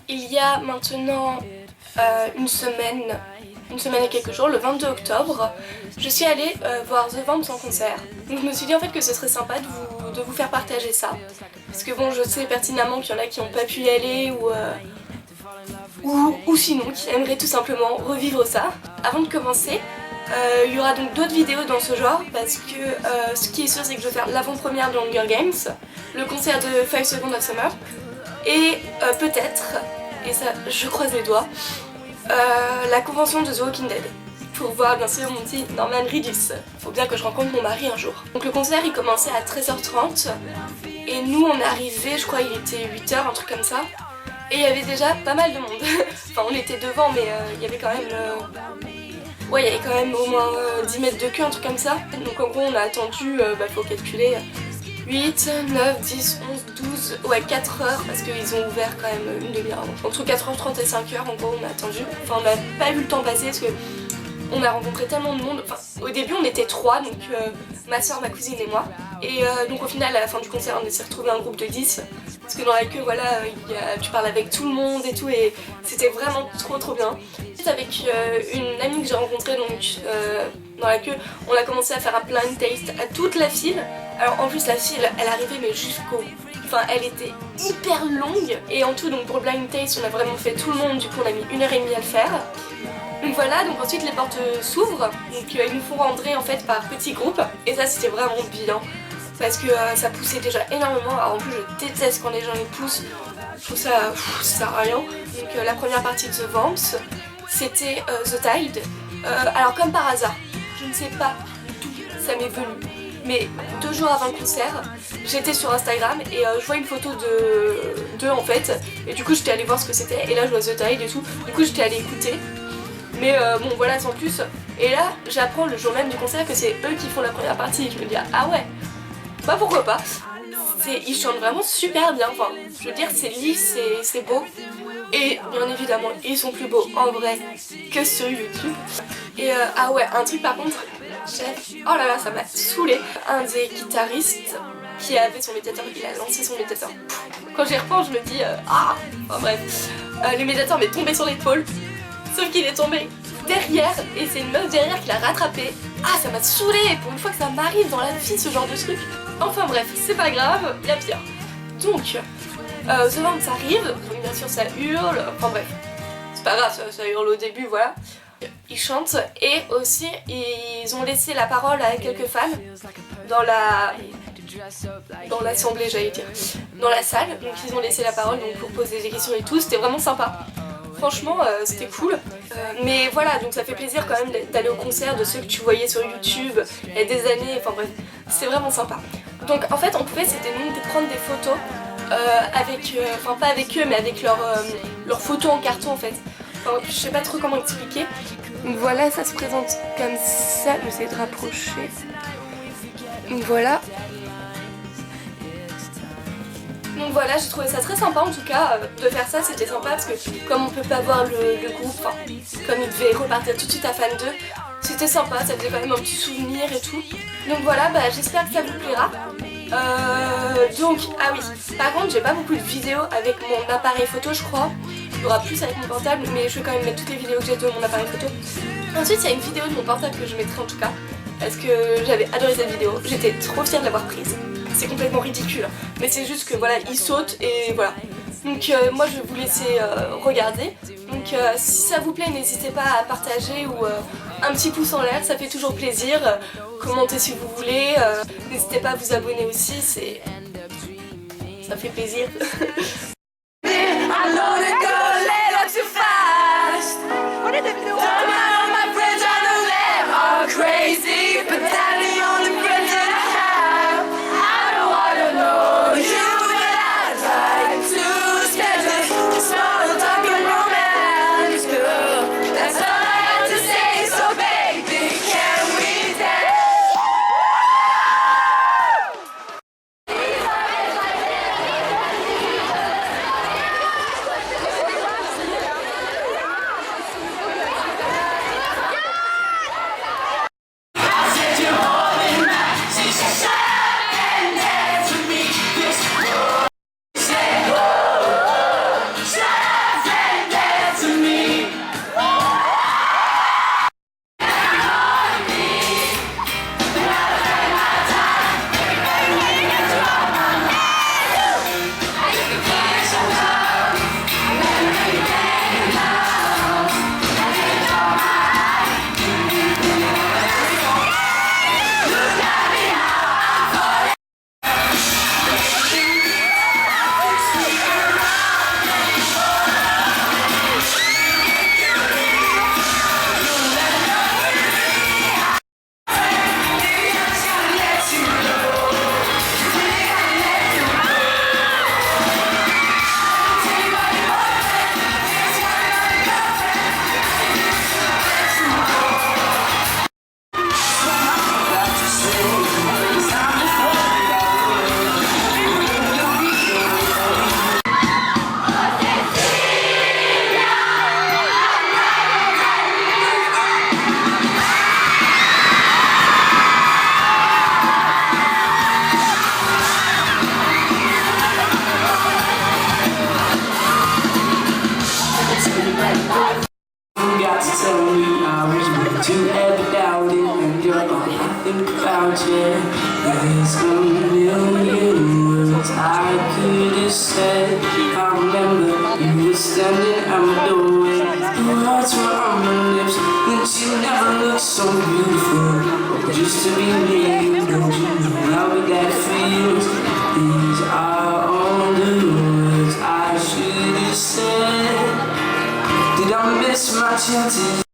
il y a maintenant une semaine et quelques jours, le 22 octobre, je suis allée voir The Vamps en concert. Donc je me suis dit en fait que ce serait sympa de vous faire partager ça. Parce que bon, je sais pertinemment qu'il y en a qui n'ont pas pu y aller ou sinon qui aimeraient tout simplement revivre ça. Avant de commencer, il y aura donc d'autres vidéos dans ce genre parce que ce qui est sûr c'est que je vais faire l'avant-première de Hunger Games, le concert de 5 Seconds of Summer et peut-être, et ça je croise les doigts, la convention de The Walking Dead pour voir bien sûr mon petit Norman Reedus. Faut bien que je rencontre mon mari un jour. Donc le concert il commençait à 13h30 et nous on est arrivés, je crois il était 8h, un truc comme ça. Et il y avait déjà pas mal de monde. Enfin on était devant mais il y avait quand même... Ouais, il y avait quand même au moins 10 mètres de queue, un truc comme ça. Donc en gros on a attendu, faut calculer, 8, 9, 10, 11, 12, ouais 4 heures parce qu'ils ont ouvert quand même une demi-heure avant. Entre 4h30 et 5h en gros on a attendu. Enfin on n'a pas eu le temps passer parce que on a rencontré tellement de monde. Enfin au début on était 3, donc ma soeur, ma cousine et moi. Et donc au final à la fin du concert on s'est retrouvé un groupe de 10. Parce que dans la queue voilà, tu parles avec tout le monde et tout et c'était vraiment trop bien. Avec une amie que j'ai rencontrée donc dans la queue, on a commencé à faire un blind taste à toute la file. Alors en plus la file elle arrivait mais jusqu'au... Enfin elle était hyper longue et en tout donc pour le blind taste on a vraiment fait tout le monde, du coup on a mis 1h30 à le faire. Donc voilà, donc ensuite les portes s'ouvrent, donc ils nous font rentrer en fait par petits groupes et ça c'était vraiment bien parce que ça poussait déjà énormément. Alors en plus je déteste quand les gens les poussent, je trouve ça, ça sert à rien. Donc la première partie de The Vamps c'était The Tide. Alors comme par hasard, je ne sais pas d'où ça m'est venu, mais 2 jours avant le concert, j'étais sur Instagram et je vois une photo d'eux en fait, et du coup j'étais allée voir ce que c'était, et là je vois The Tide et tout, du coup j'étais allée écouter, mais bon voilà sans plus, et là j'apprends le jour même du concert que c'est eux qui font la première partie, et je me dis ah ouais, bah pourquoi pas, ils chantent vraiment super bien, enfin je veux dire c'est lisse, c'est beau. Et bien évidemment, ils sont plus beaux en vrai que sur YouTube. Et ah ouais, un truc par contre, oh là là, ça m'a saoulé. Un des guitaristes qui avait son médiateur, il a lancé son médiateur. Quand j'y repense, je me dis, enfin bref. Le médiateur m'est tombé sur l'épaule, sauf qu'il est tombé derrière, et c'est une meuf derrière qui l'a rattrapé. Ah, ça m'a saoulé, pour une fois que ça m'arrive dans la vie, ce genre de truc. Enfin bref, c'est pas grave, il y a pire. Donc... The Vamps arrive, donc bien sûr ça hurle, enfin bref, c'est pas grave, ça hurle au début, voilà. Ils chantent et aussi ils ont laissé la parole à quelques fans dans l'assemblée, j'allais dire, dans la salle, donc ils ont laissé la parole donc pour poser des questions et tout, c'était vraiment sympa. Franchement c'était cool, mais voilà, donc ça fait plaisir quand même d'aller au concert de ceux que tu voyais sur YouTube il y a des années, enfin bref, c'était vraiment sympa. Donc en fait on pouvait, c'était nous de prendre des photos avec, enfin pas avec eux mais avec leurs photos en carton en fait. Enfin je sais pas trop comment expliquer. Donc voilà, ça se présente comme ça, je vais essayer de rapprocher. Donc voilà. Donc voilà, j'ai trouvé ça très sympa en tout cas, de faire ça c'était sympa parce que comme on peut pas voir le groupe, enfin comme ils devaient repartir tout de suite à Fan 2, c'était sympa, ça faisait quand même un petit souvenir et tout. Donc voilà, bah, j'espère que ça vous plaira. Donc, ah oui, par contre j'ai pas beaucoup de vidéos avec mon appareil photo je crois. Il y aura plus avec mon portable mais je vais quand même mettre toutes les vidéos que j'ai de mon appareil photo. Ensuite il y a une vidéo de mon portable que je mettrai en tout cas parce que j'avais adoré cette vidéo, j'étais trop fière de l'avoir prise. C'est complètement ridicule mais c'est juste que voilà, il saute et voilà. Donc moi je vais vous laisser regarder. Donc si ça vous plaît n'hésitez pas à partager ou un petit pouce en l'air, ça fait toujours plaisir. Commentez si vous voulez, n'hésitez pas à vous abonner aussi, ça fait plaisir. Forgot to tell me I was way too ever doubted, and you're all I think about, yeah. There's a million words I could have said. I remember you were standing at my doorway. The words were on my lips, and you never looked so beautiful. Just to be me, don't you know how that feels? These are all the words I should have said. Did I miss my chances?